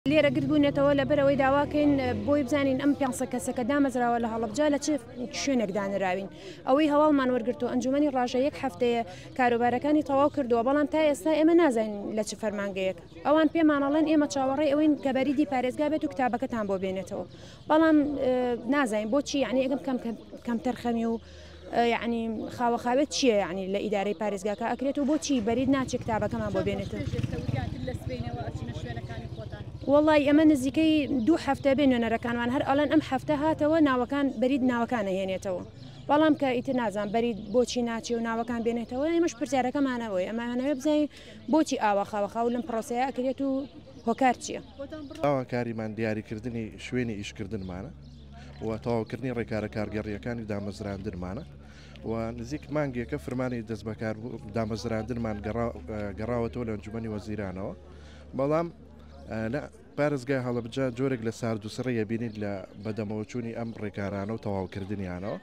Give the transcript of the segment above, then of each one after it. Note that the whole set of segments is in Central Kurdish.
لێرە گرتبوونێتەوە لەبەرەوەی داواکەین بۆی بزانین ئەم پیانسە کەسەکە دامەزراوە لە هەڵەبجە لە چ شوێنێک دانراوین ئەوەی هەواڵمان وەرگرتو ئەنجومەنی ڕاژە یەک هەفتەیە کاروبارەکانی تەواو کردووە بەڵام تا ئێستا ئێمە نازانین لە چ فەرمانگەیەک ئەوان پێمانەڵێن ئێمە چاوەڕێی ئەوەین کە بەریدی پارێزگا بێت و کتابەکەتان بۆ بێنێتەوە بەڵام نازانین بۆچی یعنی ئەگەم کەم تەرخەمی و یعنی خاوەخاوێت چییە یعنی لە ئیدارەی پارێزگاکە ئەکرێت و بۆچی بەرید ناچێت کتابەکەمان بۆ بێنێتەوە وڵی ئەمە نزیکەی 2 هەفتە بێ نوێنەرەکانوان هەر ئەڵەن ئەم هەفتە هاتەوە ناوەکان بەرید ناوەکانە هێنێتەوە بەڵام کە ئیتر نازان بەرید بۆچی ناچێ و ناوەکان بێنێتەوە ئێمەش پرسیارەکەمانەوەی ئەمانەوە بزانین بۆچی ئاوا خاوەخاو لەم پرۆسەیە ئەکرێت و هۆکار چییە؟ ئاواکاریمان دیاریکردنی شوێنی ئیشکردنمانە و تەواوکردنی ڕێکارە کارگەڕیەکانی دامەزراندنمانە و نزیک مانگێکە فرمانی دەست بەکار دامەزراندنمان گەڕاوەتەوە لە ئەنجومەنی وەزیرانەوە بەڵام پارێزگای هەڵەبجە جۆرێک لە ساردوسڕەیە بینیت لە بەدەمەوەچوونی ئەم ڕێکارانە و تەواوکردنیانەوە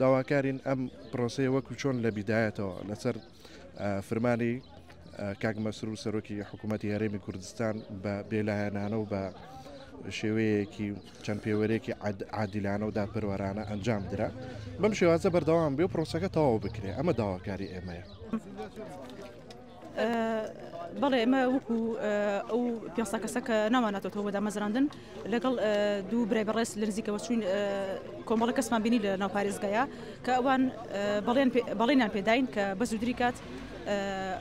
داواکارین ئەم پرۆسەیە وەکو چۆن لە بیدایەتەوە لەسەر فرمانی کاک مەسرور سەرۆکی حکوومەتی هەرێمی کوردستان بە بێلایەنانە و بە شێوەیەکی چەند پێوەرێکی عادیلانە و دادپەروەرانە ئەنجام درا بەم شێوازە بەردەوام بێ و پرۆسەکە تەواو بکرێ ئەمە داواکاری ئێمەیە. بەڵێ ئێمە وەکو ئەو پیانسە کەسەکە ناماناتەوە بە دامەزراندن لەگەڵ دوو برای بەڕێز لە نزیکەوە چوین کۆمەڵە کەسمان بینی لە ناو پارێزگایە کە ئەوان بەڵێنیان پێداین کە بە زودری کات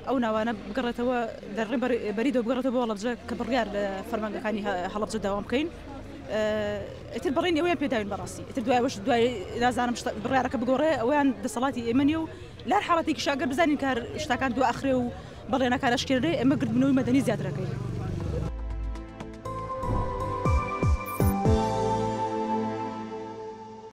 ئەو ناوانە بگەڕێتەوە دەڕێ بەریدەوە بگەڕێتەوە بۆ هەڵەبجە کە بڕیار لە فەرمانگەکانی هەڵەبجە داوام بکەین ئیتر بەڕێنی ئەویان پێداوین بەڕاستی ئیتر دوای نازانم بڕیارەکە بگۆڕێ ئەویان دەسەڵاتی ئێمە نیە و لار حاڵەتێکی شاگەر بزانین کار شتاکان دو ئەخرێ و بەڵێنەکانە شکێنرێ ئێمە گرتبوونەوەی مەدەنی زیاترەکەین.